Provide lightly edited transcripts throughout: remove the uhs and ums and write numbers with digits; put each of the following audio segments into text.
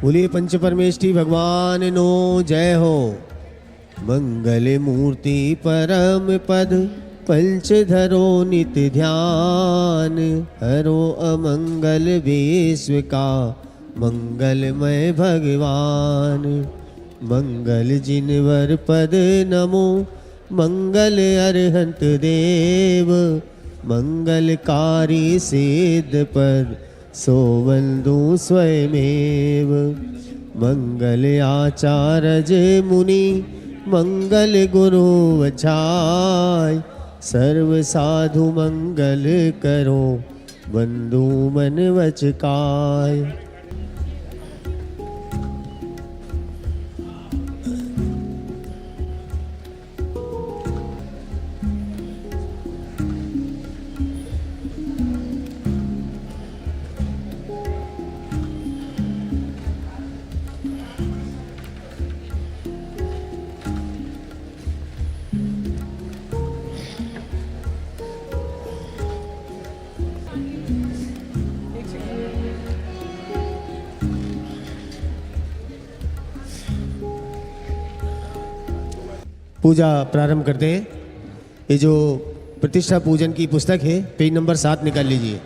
बोलिए पंच परमेष्ठी भगवान नो जय हो। मंगल मूर्ति परम पद पंचधरो नित्य ध्यान, हरो अमंगल विश्व का मंगलमय भगवान। मंगल जिनवर पद नमो, मंगल अरहंत देव, मंगलकारी सिद्ध पद सोवंदु स्वयमेव। मंगल आचार्य मुनि, मंगल गुरु वचाय, सर्व साधु मंगल करो, बंधु मन वचकाय। पूजा प्रारंभ करते हैं। ये जो प्रतिष्ठा पूजन की पुस्तक है, पेज नंबर 7 निकाल लीजिए।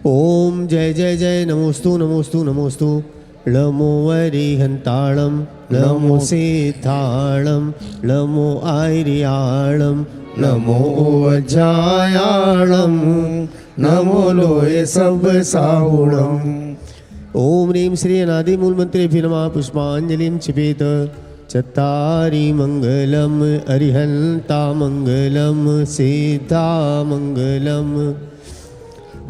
ओम जय जय जय नमोस्तु नमोस्तु नमोस्तु, लमो वरिहंताणम लमो सिद्धाणम लमो आयरियाणम नमो वज्रायाणम नमो लोये सब साहुणम। ओम ह्रीं श्री अनादि मूल मंत्रे नमः। पुष्पांजलिं क्षिपेत। चत्तारि मंगलम अरिहंता मंगलम सिद्धा मंगलम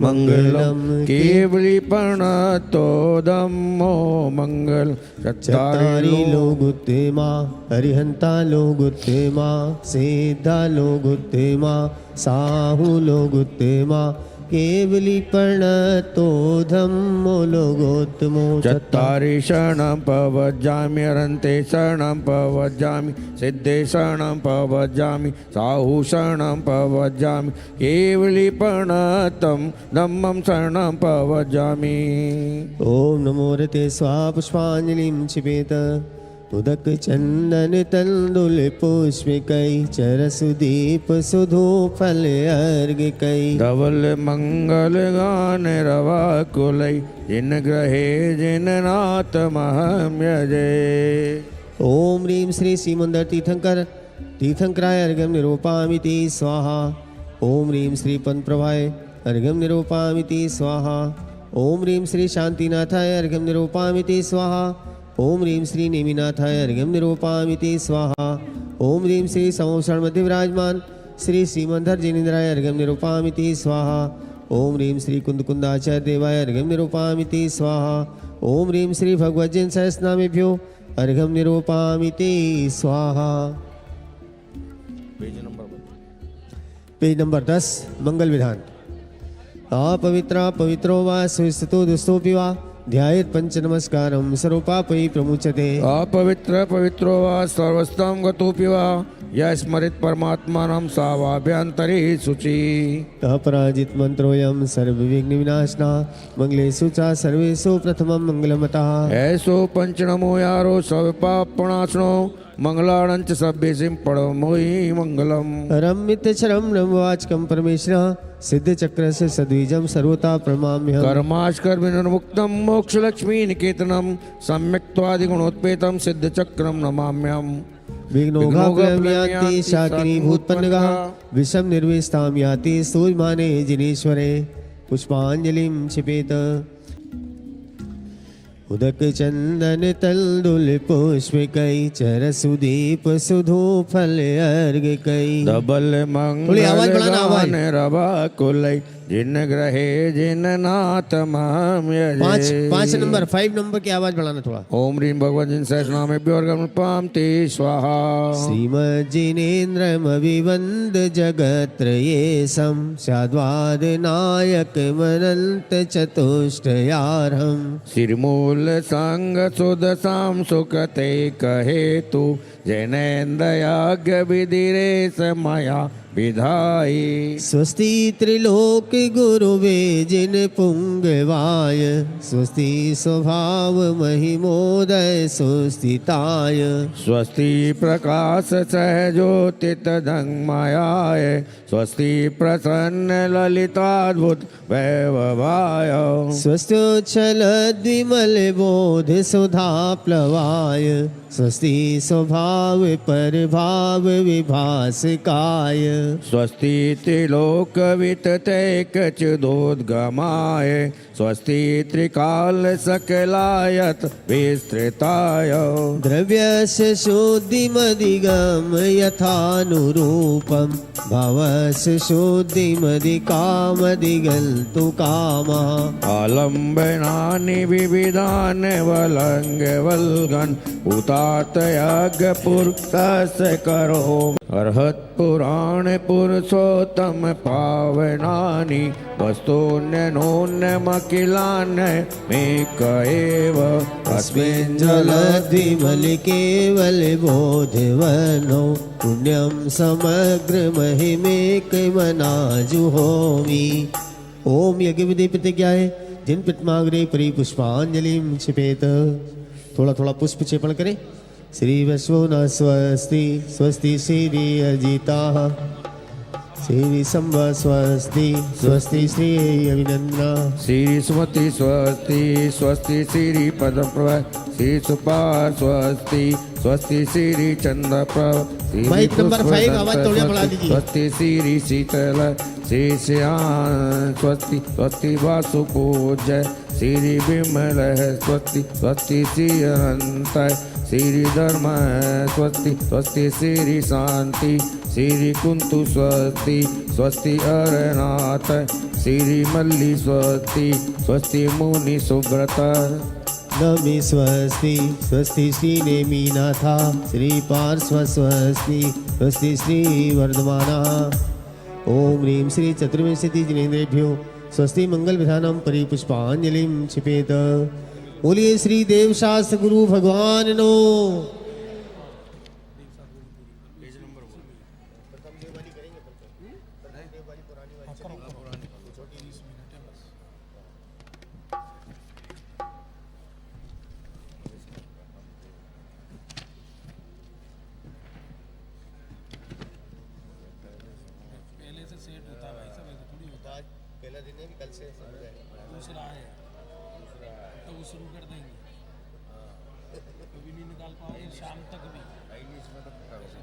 मंगलम केवली प्रणतो धम्मो मंगल। चत्तारि लोगुत्तमा अरिहंता लोगुत्तमा सिद्धा लोगुत्तमा साहु लोगुत्तमा, केवली प्रणतो धम्मो लोगोत्तमो। चत्तारि शरणं प्रव्रजामि, अरहन्ते शरणं प्रव्रजामि, सिद्धे शरणं प्रव्रजामि, साहु शरणं प्रव्रजामि, केवली प्रणतं धम्मं शरणं प्रव्रजामि। ओम नमो रते स्वाहा। पुष्पांजलिं क्षिपेत। उदक चंदन तंदुल पुष्पिकै, चरसुदीप सुधो फल अर्घ कै। धवल मंगल गान रवा कुलै, जिन ग्रहे जिन नाथ महम यजय। ओम ह्रीं श्री सीमंदर तीर्थंकर तीर्थंकराय अर्घ्यं निरूपामिति स्वाहा। ओम ह्रीं श्री पद्मप्रभाय अर्घ्यं निरूपामिति स्वाहा। ओम ह्रीं श्री शांतिनाथाय अर्घ्यं निरूपामिति स्वाहा। ओम ह्रीं श्री नेमिनाथाय अर्घ्यं निरूपामिति स्वाहा। ओम ह्रीं श्री संवत्सर मध्य विराजमान श्री सीमंधर जिनेन्द्राय अर्घ्यं निरूपामिति स्वाहा। ओम ह्रीं श्री कुंदकुंदाचार्य देवाय अर्घ्यं निरूपामिति स्वाहा। ओम ह्रीं श्री भगवज्जन सहस्रनामेभ्यो अर्घ्यं निरूपामिति स्वाहा। पेज नंबर 10 मंगल विधान। अपवित्रा पवित्रो वा सुस्थितो दुस्तोऽपि वा, ध्यायेत् पंच नमस्कारं सर्वपापैः प्रमुच्यते। अपवित्र पवित्रो वा सर्वस्तं गतोऽपि वा, यः स्मरेत् परमात्मानं सा वाभ्यन्तरे शुचि। अपराजित मंत्रोऽयं सर्वविघ्न विनाशना, मंगलेषु च सर्वेषु प्रथमं मंगलमतः। ऐसो पंचनमो यारो सर्वपापनाशनो, मंगलाणंच सभ्यसिं परमोहि मंगलम। रम्यतचरं नमवाचकं परमेश्वरः, सिद्धचक्रस्य सद्विजं सर्वथा प्रणमाम्यहम्। कर्माश्कर विनिर्मुक्तं मोक्षलक्ष्मी निकेतनं, सम्यक्त्वादिगुणोत्पेतं सिद्धचक्रं नमाम्यहम्। विघ्नौघाग्रं यान्ति शाकिनी भूतपन्नगः, विषम निर्विष्टां याति स्तूयमाने जिनेश्वरे। पुष्पांजलिं क्षिपेत। उदक चंदन तंदुल पुष्पिकै, चरसुदीप सुधो फल अर्घ कै। धवल मंगल गान रवा कुलै, जिन ग्रहे जिन नाथ महम यजय। 5 नंबर 5 नंबर की आवाज बढ़ाना थोड़ा। ओम ह्रीं भगवन् सहस्रनामेभ्यो अर्घ्यं ते स्वाहा। श्रीमज्जिनेन्द्रमविवन्द जगत्त्रयेशं, स्याद्वादनायकमनन्त चतुष्टयार्हम्। श्रीमूल संग सुदसां सुकृते कहेतु, जैनेन्द्रयाज्ञ विधिरे समया विधाई। स्वस्ति त्रिलोक गुरुवे जिन पुंगवाय स्वस्ति स्वभाव महिमोदय सुस्थिताय स्वस्ति प्रकाश सहज्योतित धंगमायाय स्वस्ति प्रसन्न ललिताद्भुत वैभवाय स्वस्त्योच्छल द्विमल बोध सुधा प्लवाय स्वस्ति स्वभाव परभाव विभासकाय स्वस्ति त्रिलोक विततैकच्युदोद्गमाय स्वस्ति त्रिकाल सकलायत विस्तृताय द्रव्यस्य शुद्धिमधिगम यथानुरूपं भवस्य शुद्धिमधिकामधिगन्तु कामः आलम्बनानि विविधान् वलङ्गवल्गन् उतातयज्ञपुरुषस्य करो अर्हत् पुराण पुरुषोत्तम पावनानि वस्तून्यनोन्यमखिलान्य मेक एव अस्मिन् जलद्विमल केवल बोधवनो पुण्यं समग्र महिमेकमनाजुहोमि। ओम यज्ञ विधि प्रतिज्ञाय जिन प्रतिमाग्रे परि पुष्पांजलिं क्षिपेत। थोड़ा थोड़ा पुष्प क्षेपण करें। श्री वैष्णव न स्वस्ति स्वस्ति श्री अजिता श्री संव स्वस्ति स्वस्ति श्री अभिनंदना श्री सुमति स्वस्ति स्वस्ति श्री पद्म प्रभा श्री सुपार स्वस्ति स्वस्ति श्री चंद्र प्रभ माइक नंबर 5 आवाज थोड़ा बढ़ा दीजिए। स्वस्ति श्री शीतल श्री श्याम स्वस्ति स्वस्ति वासु पूज्य श्री विमल स्वस्ति स्वस्ति श्री अनंत श्री धर्म स्वस्ति स्वस्ति श्री शांति श्री कुंतु स्वस्ति स्वस्ति अरनाथ श्री मल्ली स्वस्ति स्वस्ति मुनि सुब्रत नमि स्वस्ति स्वस्ति श्री नेमिनाथा श्री पार्श्व स्वस्ति स्वस्ति श्री वर्धमाना। ओम ह्रीं श्री चतुर्विंशति जिनेन्द्रेभ्यो स्वस्ति मंगल विधानम परिपुष्पांजलिं क्षिपेत। बोलिए श्री देव शास्त्र गुरु भगवान नो। पहला दिन है कि कल से दूसरा है तो वो शुरू कर देंगे। कभी नहीं निकाल पाए शाम तक भी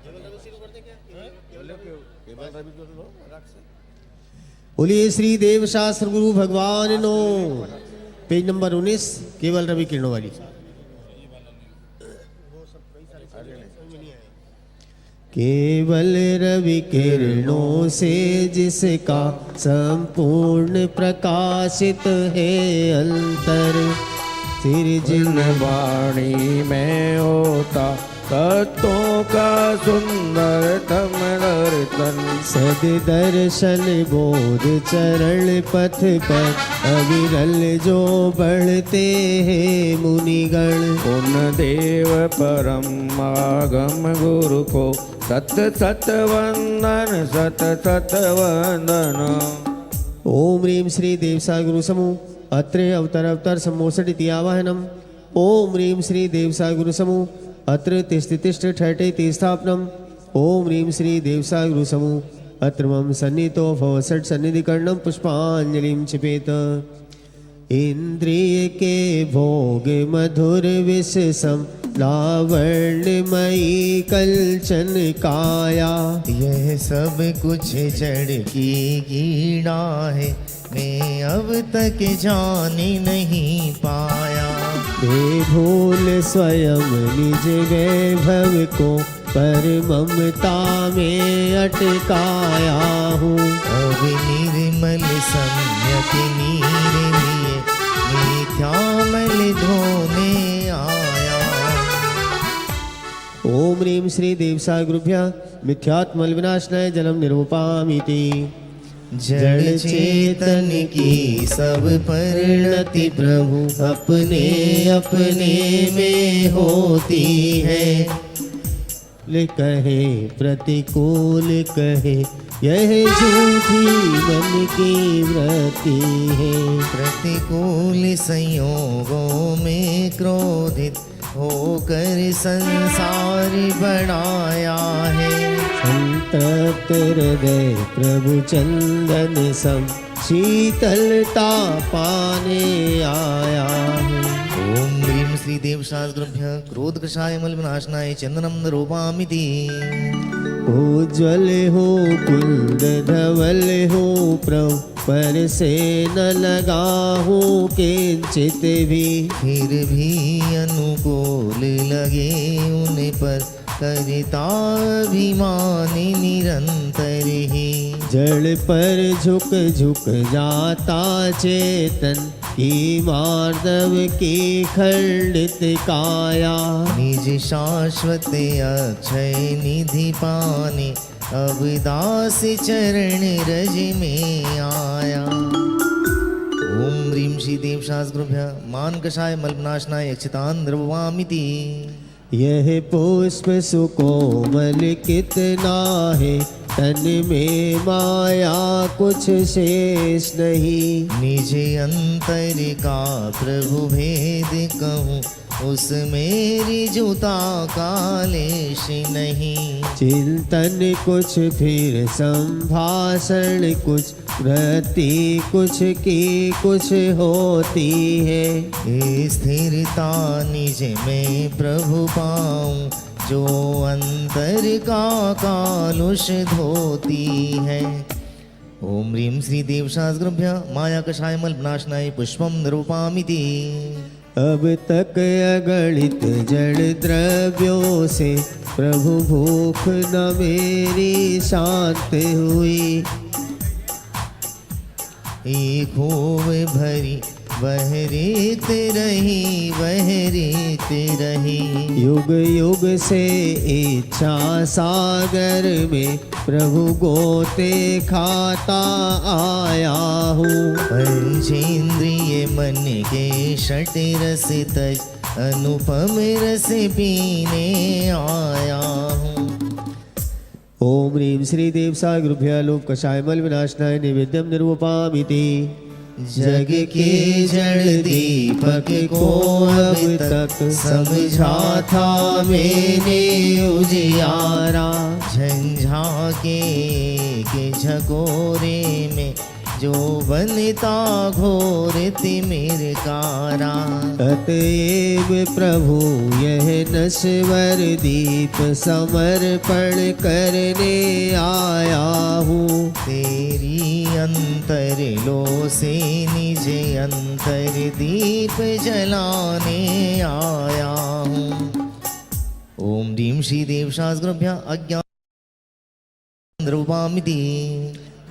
केवल रवि शुरू कर दें क्या? केवल रवि कर लो अलग से। बोलिए श्री देव शास्त्र गुरु भगवान नो। पेज नंबर 19 केवल रवि किरणों वाली। केवल रवि किरणों से जिसका संपूर्ण प्रकाशित है अंतर जिन वाणी में होता तत्वों का सुंदर तम दर्शन सद दर्शन बोध चरण पथ पर अविरल जो बढ़ते हैं मुनिगण उन देव परम आगम गुरु को सत सत वंदन सत सत वंदन। ओम ह्रीं श्री देवसा गुरु समूह अत्रे अवतर अवतर सम्मोषण इति आवाहनम। ओम ह्रीं श्री देवसा गुरु समूह अत्र तिष्ठ तिष्ठ ठटे तीस्थापनम। ओम ह्रीं श्री देवसा गुरु समूह अत्र मम सन्नितो भवसट सन्निधि कर्णम पुष्पांजलिं क्षिपेत। इंद्रिय के भोग मधुर विषसम लावण्यमयी कलचन काया यह सब कुछ जड़ की कीड़ा है मैं अब तक जान नहीं पाया। हे भूल स्वयं निज वैभव को पर ममता में अटकाया हूँ। अब निर्मल सम्यक नीर लिए मिथ्यामल धोने आया। ओम ह्रीं श्री देवसा गुरुभ्यः मिथ्यात्मल विनाशनाय जलम निरूपामिति। जड़ चेतन की सब परिणति प्रभु अपने अपने में होती है। कहे प्रतिकूल कहे, यह झूठी मन की वृत्ति है। प्रतिकूल संयोगों में क्रोधित होकर संसार बनाया है। संतप्त हृदय प्रभु चंदन सम, शीतलता पाने आया है। ओम ह्रीं श्री देवशास्त्रभ्यः क्रोध कृशाय मल विनाशनाय चंदनम रूपामिति। उज्ज्वल हो कुंद धवल हो प्रभु, पर से न लगा हो किंचित भी। फिर भी अनुकूल लगे उन पर, करता अभिमानी निरंतर ही। जड़ पर झुक झुक जाता चेतन, की मार्दव की खंडित काया। निज शाश्वत अक्षय निधि पाने, अब दास चरण रज में आया। ओम ह्रीं श्री देवशास्त्रभ्यः मान कषाय मलनाशनाय अक्षतान द्रवामिति। यह पुष्प सुकोमल कितना है, तन में माया कुछ शेष नहीं। निज अंतर का प्रभु भेद कहूँ, उस मेरी जुता का लेश नहीं। चिंतन कुछ फिर संभाषण कुछ, वृत्ति कुछ की कुछ होती है। ये स्थिरता निज में प्रभु पाऊं, जो अंतर का कालुष धोती है। ओम ह्रीं श्री देवशास्त्रभ्यः माया कषाय मल विनाशनाय पुष्पम निरूपामिति। अब तक अगणित जड़ द्रव्यों से, प्रभु भूख न मेरी शांत हुई। एक खूब भरी वह रीत रही, वह रीत रही। युग युग से इच्छा सागर में, प्रभु गोते खाता आया हूँ। पंचेंद्रिय मन के षट रस तज, अनुपम रस पीने आया हूँ। ओम ह्रीं श्री देवसागुरुभ्यः लोक कषाय मल विनाशनाय नैवेद्यम निरूपामिति। जग के जड़ दीपक को अब तक समझा था मैंने उजियारा। झंझाके के झकोरे में, जो बनता घोर तिमिरकारा। अतएव प्रभु यह नश्वर दीप समर्पण करने आया हूँ। तेरी अंतर लो से निज अंतर दीप जलाने आया हूँ। ओम ह्रीं श्री देवशास्त्रभ्यः अज्ञान रूपामिति।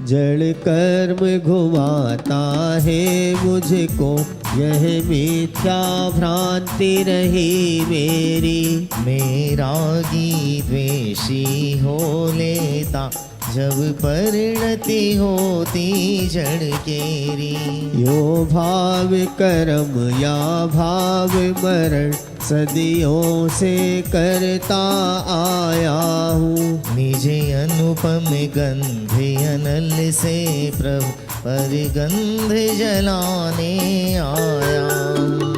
जड़ कर्म घुमाता है मुझको, यह मिथ्या भ्रांति रही मेरी। मेरा गी द्वेषी हो लेता, जब परिणति होती जड़ केरी। यो भाव कर्म या भाव मरण, सदियों से करता आया हूँ। निज अनुपम गंध अनल से प्रभु, पर गंध जलाने आया हूँ।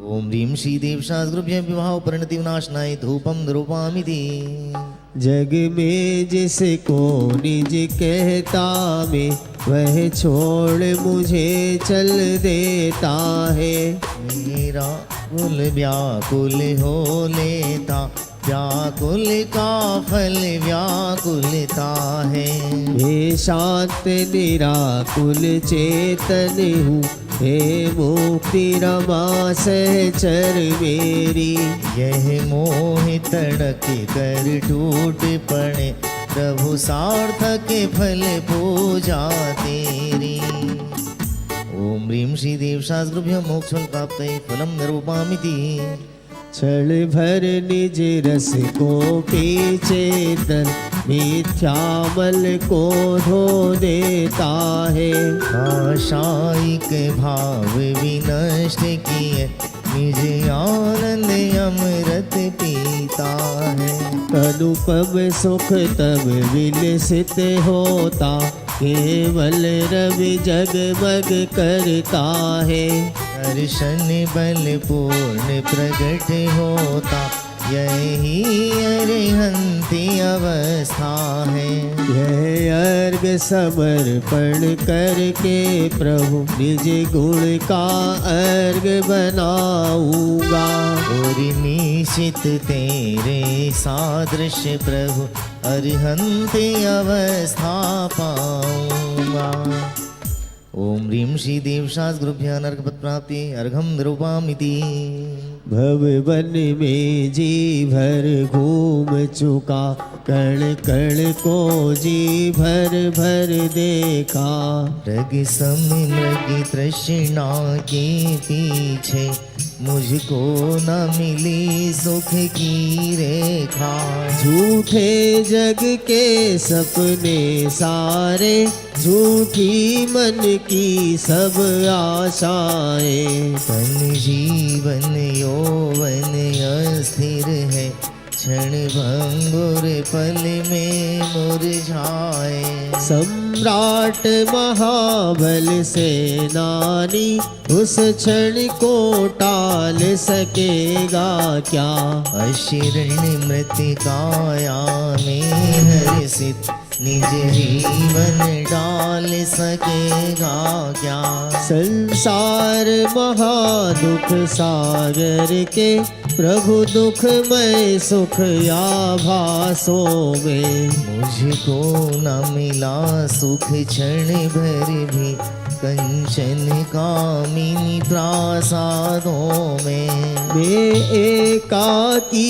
ओम ह्रीं श्री देवशास्त्रभ्यः विवाह परिणति विनाशनाय धूपम निरूपामिति। जग में जिसको निज कहता मैं, वह छोड़ मुझे चल देता है। मेरा कुल व्याकुल हो लेता, व्याकुल का फल व्याकुलता है। हे शांत निराकुल चेतन हूँ, हे मुक्ति रमा सहचर मेरी। यह मोह तड़क कर टूट पड़े, प्रभु सार्थक फल पूजा तेरी। ओम ह्रीं श्री देवशास्त्रभ्यः मोक्षफल प्राप्तये फलम निरूपामिति। क्षण भर निज रस को पी चेतन, मिथ्यामल को धो देता है। आशायिक भाव विनष्ट किए, निज आनंद अमृत पीता है। अनुपम सुख तब विलसित होता, केवल रवि जगमग करता है। दर्शन बल पूर्ण प्रकट होता, यही अरिहंती अवस्था है। यह अर्घ समर्पण करके प्रभु निज गुण का अर्घ बनाऊंगा। और निश्चित तेरे सादृश प्रभु अरिहंती अवस्था पाऊंगा। ओम ह्रीं श्री देवशास गुरुभ्यः अर्घपत प्राप्ति अर्घम निरूपामिति। भव वन में जी भर घूम चुका, कण कण को जी भर भर देखा। मृग सम मृग तृष्णा के पीछे, मुझको न मिली सुख की रेखा। झूठे जग के सपने सारे, झूठी मन की सब आशाएं। तन जीवन यौवन अस्थिर है, क्षण भंगुर पल में मुरझाए। सम्राट महाबल सेनानी, उस क्षण को टाल सकेगा क्या। अशीर्ण मृतिकाया में हर्षित, निज जीवन डाल सकेगा क्या। संसार महादुख सागर के, प्रभु दुखमय सुख आभासों में। मुझको न मिला सुख क्षण भर भी, कंचन कामिनी प्रासादों में। मैं एकाकी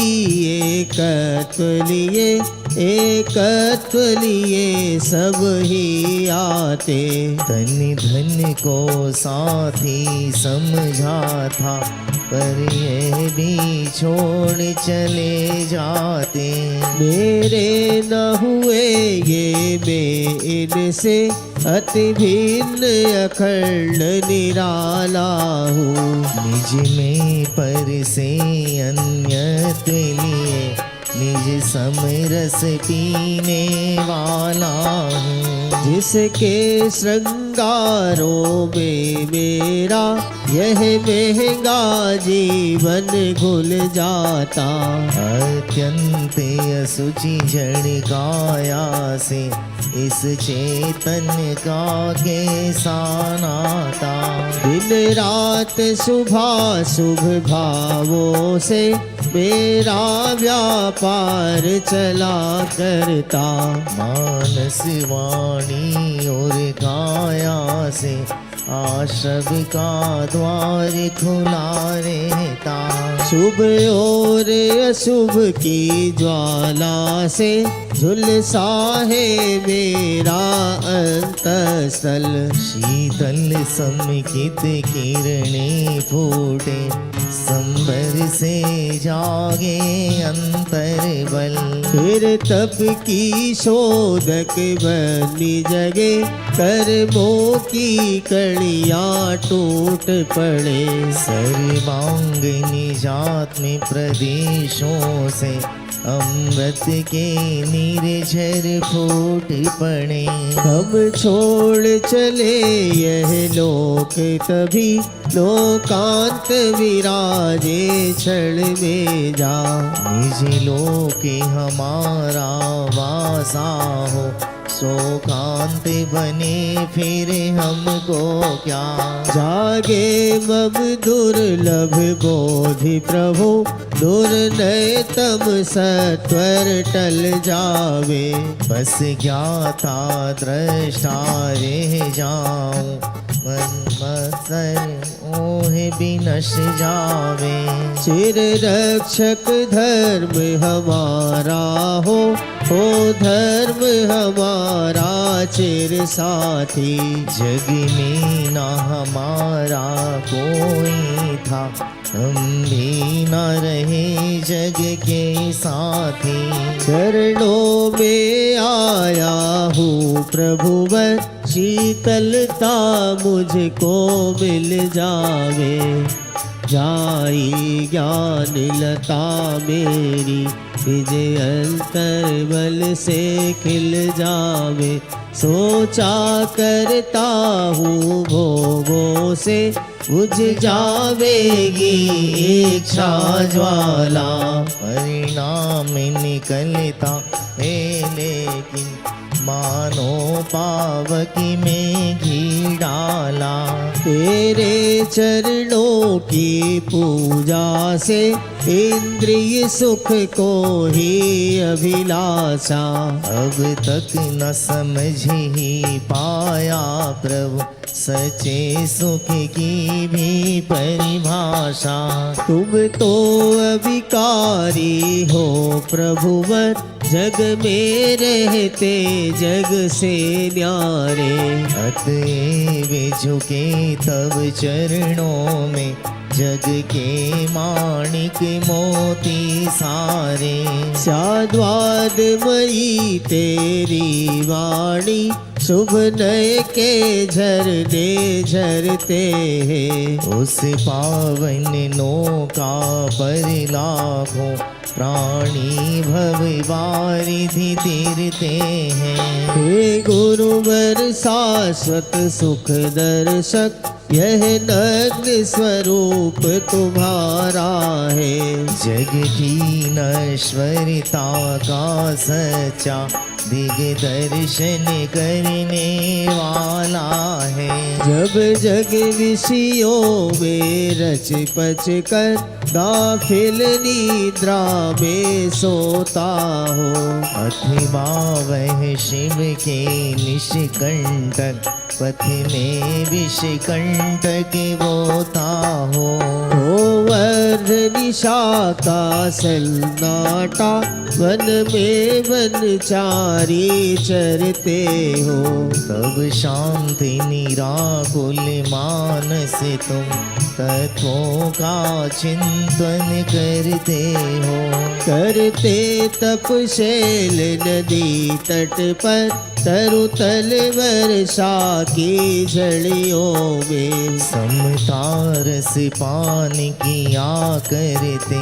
एकत्व लिए, एकत्व लिए सब ही आते। धन धन को साथी समझा था, पर ये भी छोड़ चले जाते। मेरे न हुए ये मैं इनसे, अति भिन्न अखंड निराला हूँ। निज में पर से अन्यत्व लिए, निज समरस पीने वाला हूँ। जिसके श्रृंगारों में मेरा यह महंगा जीवन घुल जाता। अत्यंत असुचि जड़ काया से, इस चेतन का कैसा नाता। दिन रात शुभा शुभ भावों से, मेरा व्यापार चला करता। मानस वाणी और काया से, आशव का द्वार खुला रहता। शुभ और अशुभ की ज्वाला से, झुलसा है मेरा अंतस्थल। शीतल समकित किरणें फूटे, संबर से जागे अंतर्बल। फिर तप की शोधक बनी जगे, कर्मों की कड़ियाँ टूट पड़े। सर्वांग निजात में प्रदेशों से, अमृत के निर्झर फूट पड़े। हम छोड़ चले यह लोक तभी, लोकांत विराजे क्षण में जा। निज लोक हमारा वासा हो, शोकांत बने फिर हमको क्या। जागे मम दुर्लभ बोधि प्रभु, दुर्नय तम सत्वर टल जावे। बस ज्ञाता दृष्टा रह जाऊं, मन मत्सर ओह बिनश जावे। चिर रक्षक धर्म हमारा हो धर्म हमारा चिर साथी। जग में ना हमारा कोई था, हम भी न रहे जग के साथी। चरणों में आया हूँ प्रभुवर, शीतलता मुझको मिल जावे। जाई ज्ञान लता मेरी, विजय अंतर बल से खिल जावे। सोचा करता हूँ भोगों से, बुझ जावेगी इच्छा ज्वाला। परिणाम निकलता है लेकिन, मानो पावकी में घी डाला। तेरे चरणों की पूजा से, इंद्रिय सुख को ही अभिलाषा। अब तक न समझ ही पाया प्रभु, सच्चे सुख की भी परिभाषा। तुम तो अभिकारी हो प्रभुवर, जग में रहते जग से न्यारे। अतएव झुके तब चरणों में, जग के माणिक मोती सारे। साद्वादमयी तेरी वाणी, शुभ नय के झरने झरते हैं। उस पावन नौका पर लाखों प्राणी भव वारिधि तीरते हैं। हे गुरुवर शाश्वत सुख दर्शक, यह नग्न स्वरूप तुम्हारा है। जग की नश्वरता का सच्चा दिग्दर्शन करने वाला है। जब जग विषयों में रच पच कर, दाखिल निद्रा में सोता हो। अथवा वह शिव के निष्कंटक, पथ में विषकंटक बोता हो। वर्ध निशा का सन्नाटा, वन में वनचारी चरते हो। तब शांति निराकुल मानस तुम, तत्वों का चिंतन करते हो। करते तपशैल नदी तट पर, तरुतल वर्षा की झड़ियों में। समता रस पान किया करते,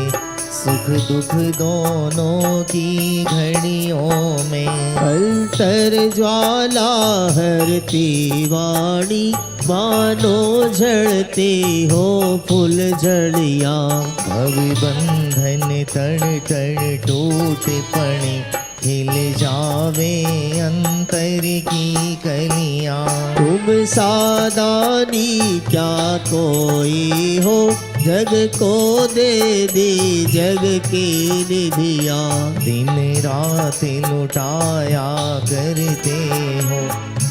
सुख दुख दोनों की घड़ियों में। अंतर ज्वाला हरती वाणी, मानो झड़ती हो फूल झड़ियाँ। भव बंधन तड़ तड़ टूट पड़े, हिल जावे अंतर की कलियाँ। तुम सादानी क्या कोई हो, जग को दे दी जग की निधियाँ। दिन रात लुटाया करते हो,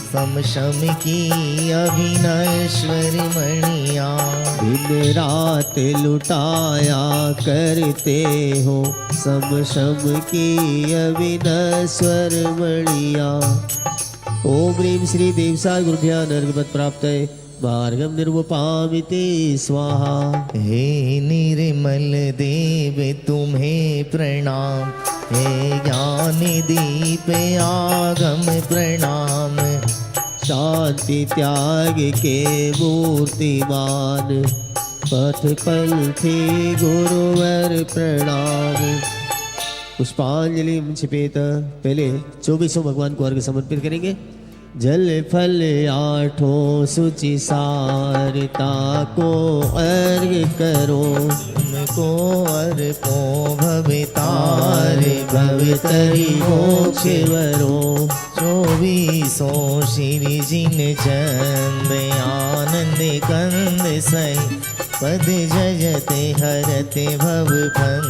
सम शम की अभिनश्वर मणियाँ। दिन रात लुटाया करते हो, सम शम की अविनश्वर मणिया। ओम ह्रीं श्री देवसा गुरुभ्या नर्गपत प्राप्त मार्गम निर्वपामिति स्वाहा। हे निर्मल देव तुम्हें प्रणाम, हे ज्ञान दीप आगम प्रणाम। शांति त्याग के मूर्तिमान, पथ पंथी गुरुवर प्रणाम। पुष्पांजलि छिपेत। पहले 24 भगवान को अर्घ समर्पित करेंगे। जल फल आठों सुचि सारता को अर्घ करो, तुमको अर्पो भवितार भवतरि मोक्ष वरो। 24 श्री जिन चंद आनंद कंद सही, पद जजते हरते भव फन,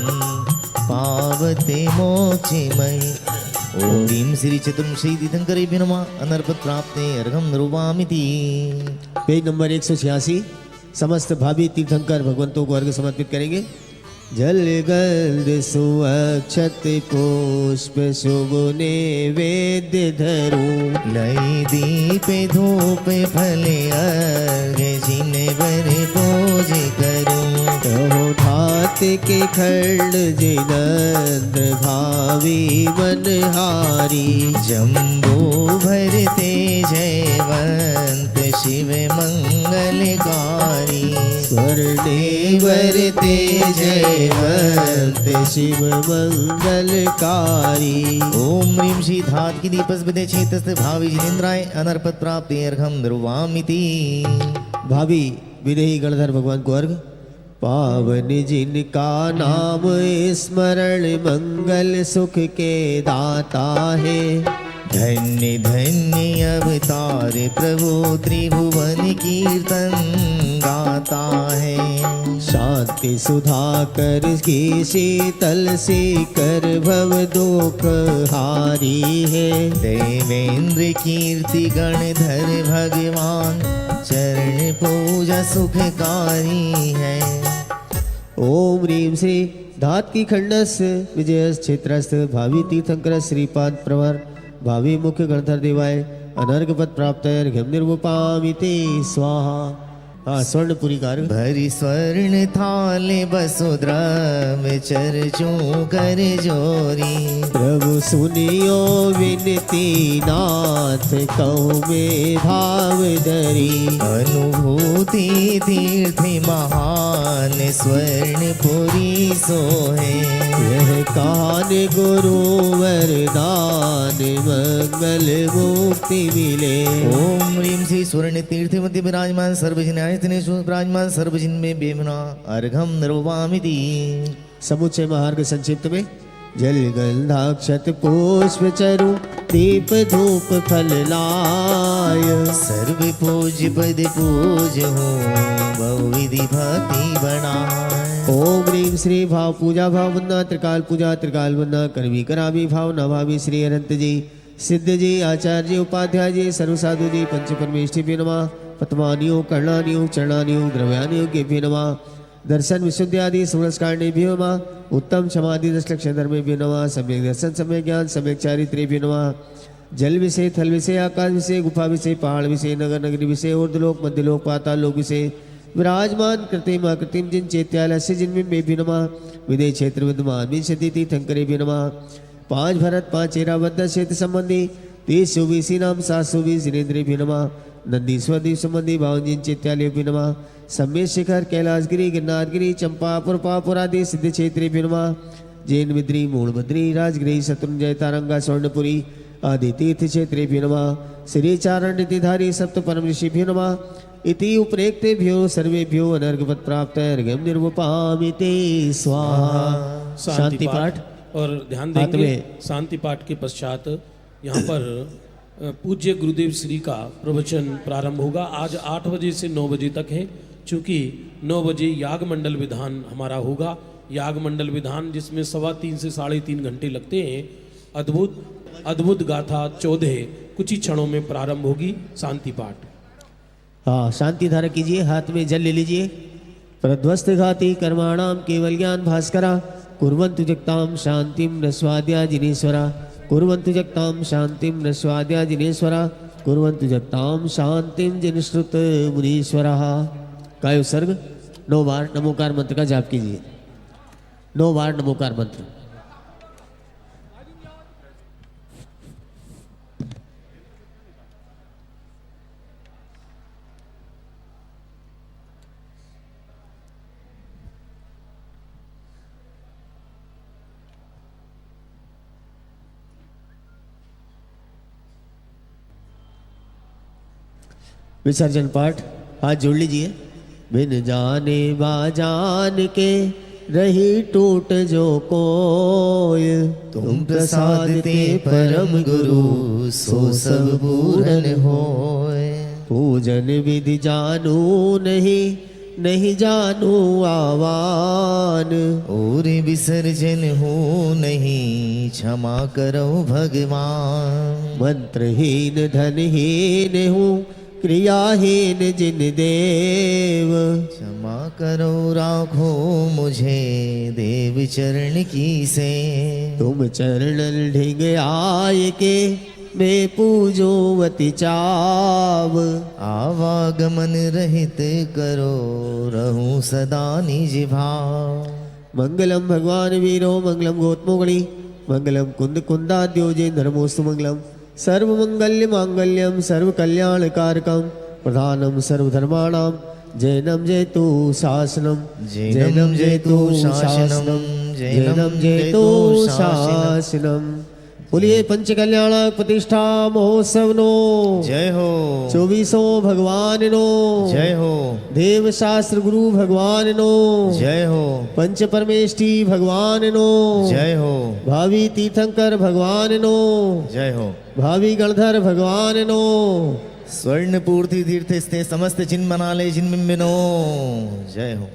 पावते मोक्षमयि। ओम ह्रीं श्री चतुर्मुखी तीर्थंकरेभ्यो नमः। अनर्पत प्राप्ते अर्घं निरूपामिति। Page number 186। समस्त भावी तीर्थंकर भगवंतों को अर्घ समर्पित करेंगे। जल गंध सुअक्षत पुष्प शुभ नैवेद्य धरो, लई दीप धूप फल अर्घ जिन बर पूज करूं। कहो ठात के खंड जिनंद्र भावी मनहारी। जम्बू भरते जयवंत शिव मंगलकारी। स्वर्णेवर तेजवंत शिव मंगलकारी। ओम ह्रीं श्री धात की दीपस्पदे चेतस्त भावी जिनेन्द्राय अनर्पत प्राप्ते अर्घम निर्वामिति। भाभी विदेही गणधर भगवान को अर्घ। पावन जिनका नाम स्मरण मंगल सुख के दाता है। धन्य धन्य अवतार प्रभु त्रिभुवन कीर्तन गाता है। शांति सुधाकर की शीतल शिखर भव दुख हारी है। देवेंद्र कीर्ति गणधर भगवान चरण पूजा सुखकारी है। ओम ह्रीं श्री धात की खंडस विजयस क्षेत्रस्थ भावी तीर्थंकर श्रीपाद प्रवर भावी मुख्य गणधर देवाय अनर्घपद प्राप्त अर्घ्यम निर्वपामिते स्वाहा। हाँ स्वर्णपुरी कार। भरी स्वर्ण थाले बसुद्रव्य चर्चों कर जोरी। प्रभु सुनियो विनती नाथ कौ में भाव धरी। अनुभूति तीर्थ महान स्वर्णपुरी सोहे। यह कान गुरु वरदान मंगल मुक्ति मिले। ओम ह्रीं श्री स्वर्ण तीर्थ मध्य विराजमान सर्वजन विराजमान सर्वजन में बेमना अर्घम निर्वामिति। समुच्चय महार्घ संक्षिप्त में जल गंधाक्षत पुष्प चरु दीप धूप फल लाय। सर्व पूज्य पद पूज हो बहुविधि भक्ति बनाए। ओम ह्रीं श्री भाव पूजा भाव वंदना त्रिकाल पूजा त्रिकाल वंदना करवी करावी भावना भावी श्री अनंत जी सिद्ध जी आचार्य जी उपाध्याय जी सर्व साधु जी पंच परमेष्ठि नमः। पद्मानियों कर्णानियों चरणानियों द्रव्यानियों के भी नमः। दर्शन विशुद्धि आदि सुरस्कारणे भी नमः। उत्तम समाधि 10 लक्ष धर्मे भी नमः। सम्यक दर्शन सम्यक ज्ञान सम्यक चारित्र्य भी नमः। जल विषय थल विषय आकाश विषय गुफा विषय पहाड़ विषय नगर नगरी विषय ऊर्ध्वलोक मध्यलोक पाताल लोक विषय विराजमान कृत्रिम अकृत्रिम जिन चैत्यालय से जिनमें भी नमः। विदेह क्षेत्र विद्यमान विंशति तीर्थंकरे भी नमः। 5 भरत 5 एराबद्ध क्षेत्र संबंधी 30 सुबीसी नाम 7 सुबीस जिनेन्द्र भी नमः। नंदी स्वदीप संबंधी 52 जिन चैत्यालय भी नमः। सम्मेत शिखर कैलाशगिरी गिरनारगिरी चंपापुर पापुर आदि सिद्ध क्षेत्र भी नमः। जैन बिद्री मूलभद्री राजगिरी शत्रुंजय तारंगा स्वर्णपुरी आदि तीर्थ क्षेत्र भी नमः। श्री चारण नीतिधारी सप्त परम ऋषि भी नमः। इति उपरेक्तेभ्यो सर्वेभ्यो अनर्घपद प्राप्त अर्घ्यम निर्वपामिते स्वाहा। शांति पाठ। और ध्यान देंगे शांति पाठ के पश्चात यहाँ पर पूज्य गुरुदेव श्री का प्रवचन प्रारंभ होगा। आज 8 बजे से 9 बजे तक है। चूँकि 9 बजे याग मंडल विधान हमारा होगा। याग मंडल विधान जिसमें 3.25 से 3.5 घंटे लगते हैं। अद्भुत गाथा 14 कुछ ही क्षणों में प्रारंभ होगी। शांति पाठ। हाँ शांति धारा कीजिए। हाथ में जल ले लीजिए। प्रध्वस्त घाती कर्माणाम केवल ज्ञान भास्करा कुर्वन्तु जगताम शांतिम रस्वाद्या जिनेश्वरा कुर्वन्तु जगताम शांतिम रस्वाद्या जिनेश्वरा कुर्वन्तु जगताम शांतिम जिनश्रुत मुनीश्वरा। काय सर्ग 9 बार नमोकार मंत्र का जाप कीजिए। 9 बार नमोकार मंत्र। विसर्जन पाठ। हाथ जोड़ लीजिए। बिन जाने बाजान के रही टूट जो कोय तुम प्रसाद ते परम गुरु सो सब पूरन होय। पूजन विधि जानू नहीं जानू आवान और विसर्जन हो नहीं क्षमा करो भगवान। मंत्रहीन धनहीन हूँ क्रियाहीन जिन देव क्षमा करो राखो मुझे देव चरण की से। तुम चरण ढिग आय के मैं पूजो अति चाव आवागमन रहित करो रहूं सदा निज भाव। मंगलम भगवान वीरो मंगलम गोत्मोगणी मंगलम कुंद कुंदाद्योजे धर्मोस्तु मंगलम सर्वमंगल्य मांगल्यम सर्वकल्याणकारकम प्रधानम सर्वधर्माणाम जैनं जयतु शासनं जैनं जयतु शासनं जैनं जयतु शासनं बोलिए पंच कल्याणक प्रतिष्ठा महोत्सव नो जय हो 24 भगवान नो जय हो देव शास्त्र गुरु भगवान नो जय हो पंच परमेष्टि भगवान नो जय हो भावी तीर्थंकर भगवान नो जय हो भावी गणधर भगवान नो स्वर्णपूर्ति तीर्थ स्थे समस्त चिन्मनालय जिन्मिम्बिनो जय हो।